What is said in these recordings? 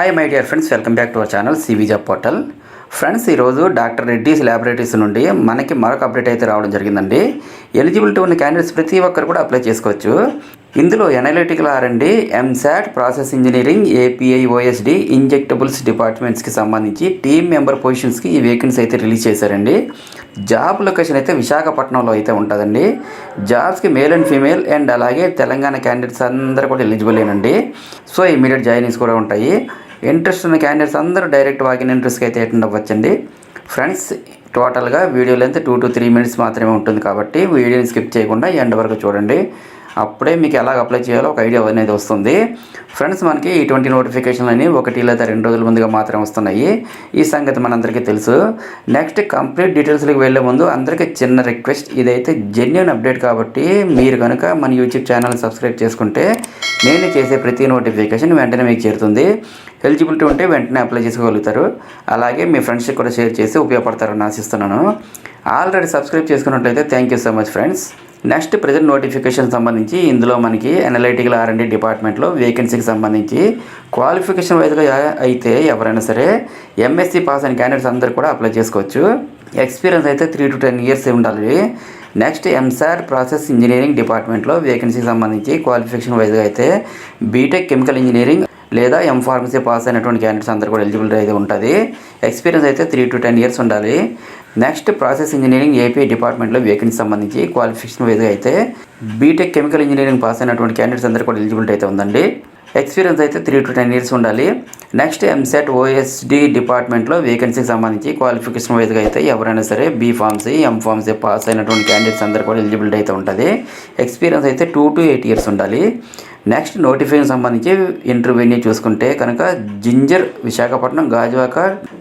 Hi my dear friends, welcome back to our channel CV job portal. Friends, ఈరోజు doctor Reddy's laboratories నుండి మనకి మరొక update అయితే రావడం జరిగిందండి. ఎలిజిబిలిటీ ఉన్న క్యాండిడేట్స్ ప్రతి ఒక్కరు కూడా అప్లై చేసుకోవచ్చు. ఇందులో analytical R&D, MSAT, process engineering, API OSD, injectables డిపార్ట్మెంట్స్కి సంబంధించి టీమ్ మెంబర్ పొజిషన్స్కి ఈ వేకెన్సీ అయితే రిలీజ్ చేశారండి. జాబ్ లొకేషన్ అయితే విశాఖపట్నంలో అయితే ఉంటుందండి. జాబ్స్కి మేల్ అండ్ ఫీమేల్ అండ్ అలాగే తెలంగాణ క్యాండిడేట్స్ అందరూ కూడా ఎలిజిబులేనండి. సో ఇమీడియట్ జాయినింగ్స్ కూడా ఉంటాయి. ఇంట్రెస్ట్ ఉన్న క్యాండిడేట్స్ అందరూ డైరెక్ట్ వాకిన్ ఇంట్రెస్ట్కి అయితే అటెండ్ అవ్వచ్చండి. ఫ్రెండ్స్, టోటల్గా వీడియో లెంత్ 2 to 3 minutes మాత్రమే ఉంటుంది కాబట్టి వీడియోని స్కిప్ చేయకుండా ఎండ్ వరకు చూడండి. అప్పుడే మీకు ఎలా అప్లై చేయాలో ఒక ఐడియా అనేది వస్తుంది. ఫ్రెండ్స్, మనకి ఇటువంటి నోటిఫికేషన్లు అని 1 లేదా 2 రోజుల ముందుగా మాత్రమే వస్తున్నాయి. ఈ సంగతి మనందరికీ తెలుసు. నెక్స్ట్ కంప్లీట్ డీటెయిల్స్కి వెళ్ళే ముందు అందరికీ చిన్న రిక్వెస్ట్, ఇదైతే జెన్యూన్ అప్డేట్ కాబట్టి మీరు కనుక మన యూట్యూబ్ ఛానల్ సబ్స్క్రైబ్ చేసుకుంటే నేను చేసే ప్రతి నోటిఫికేషన్ వెంటనే మీకు చేరుతుంది. ఎలిజిబిలిటీ ఉంటే వెంటనే అప్లై చేసుకోగలుగుతారు. అలాగే మీ ఫ్రెండ్స్కి కూడా షేర్ చేసి ఉపయోగపడతారని ఆశిస్తున్నాను. ఆల్రెడీ సబ్స్క్రైబ్ చేసుకున్నట్లయితే thank you so much friends. Next present notification సంబంధించి ఇందులో మనకి ఎనలిటికల్ R&D డిపార్ట్మెంట్లో వేకెన్సీకి సంబంధించి క్వాలిఫికేషన్ వైజ్గా అయితే ఎవరైనా సరే MSc పాస్ అయిన క్యాండిడేట్స్ అందరూ కూడా అప్లై చేసుకోవచ్చు. ఎక్స్పీరియన్స్ అయితే 3 to 10 years ఉండాలి. నెక్స్ట్ ఎంసాట్, ప్రాసెస్ ఇంజనీరింగ్ డిపార్ట్మెంట్లో వేకెన్సీకి సంబంధించి క్వాలిఫికేషన్ వైజ్గా అయితే బీటెక్ కెమికల్ ఇంజనీరింగ్ లేదా M.Pharmacy పాస్ అయినటువంటి క్యాండిడేట్స్ అందరూ కూడా ఎలిజిబిలిటీ అయితే ఉంటుంది. ఎక్స్పీరియన్స్ అయితే 3 to 10 years ఉండాలి. నెక్స్ట్ ప్రాసెస్ ఇంజనీరింగ్ API డిపార్ట్మెంట్లో వేకెన్సీ సంబంధించి క్వాలిఫికేషన్ వైజ్గా అయితే బీటెక్ కెమికల్ ఇంజనీరింగ్ పాస్ అయినటువంటి క్యాండిడేట్స్ అందరూ కూడా ఎలిజిబిలిటీ అయితే ఉందండి. ఎక్స్పీరియన్స్ అయితే 3 to 10 years ఉండాలి. నెక్స్ట్ ఎంసాట్ OSD డిపార్ట్మెంట్లో వేకెన్సీకి సంబంధించి క్వాలిఫికేషన్ వైజ్గా అయితే ఎవరైనా సరే B.Pharmacy, M.Pharmacy పాస్ అయినటువంటి క్యాండిడేట్స్ అందరూ కూడా ఎలిజిబిలిటీ అయితే ఉంటుంది. ఎక్స్పీరియన్స్ అయితే 2 to 8 years ఉండాలి. నెక్స్ట్ నోటిఫికేషన్ సంబంధించి ఇంటర్వ్యూని చూసుకుంటే కనుక Ginger, Visakhapatnam, Gajuwaka,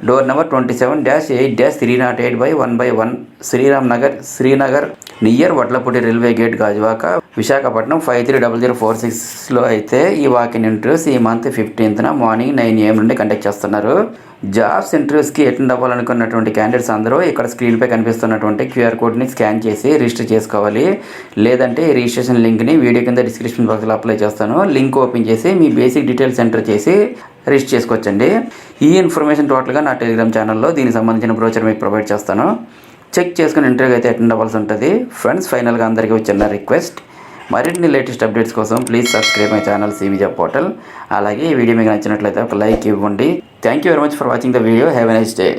door number 27-8-308/1/1, Srinagar near Vadlapudi railway gate, Gajuwaka, Visakhapatnam 530046లో అయితే ఈ వాకిన్ ఇంటర్వ్యూస్ ఈ మంత్ 15th మార్నింగ్ 9 AM నుండి కండక్ట్ చేస్తున్నారు. జాబ్స్ ఇంటర్వ్యూస్కి అటెండ్ అవ్వాలనుకున్నటువంటి క్యాండిడేట్స్ అందరూ ఇక్కడ స్క్రీన్పై కనిపిస్తున్నటువంటి QR కోడ్ని స్కాన్ చేసి రిజిస్టర్ చేసుకోవాలి. లేదంటే ఈ రిజిస్ట్రేషన్ లింక్ని వీడియో కింద డిస్క్రిప్షన్ బాక్స్లో అప్లై చేస్తాను. లింక్ ఓపెన్ చేసి మీ బేసిక్ డీటెయిల్స్ ఎంటర్ చేసి రిజిస్టర్ చేసుకోవచ్చండి. ఈ ఇన్ఫర్మేషన్ టోటల్గా నా టెలిగ్రామ్ ఛానల్లో దీనికి సంబంధించిన బ్రోచర్ మీకు ప్రొవైడ్ చేస్తాను. చెక్ చేసుకుని ఇంటర్వ్యూ అయితే అటెండ్ అవ్వాల్సి ఉంటుంది. ఫ్రెండ్స్, ఫైనల్గా అందరికీ వచ్చిన రిక్వెస్ట్, మరిన్ని లేటెస్ట్ అప్డేట్స్ కోసం please subscribe my channel CV job portal. అలాగే ఈ వీడియో మీకు నచ్చినట్లయితే ఒక లైక్ ఇవ్వండి. Thank you very much for watching the video. Have a nice day.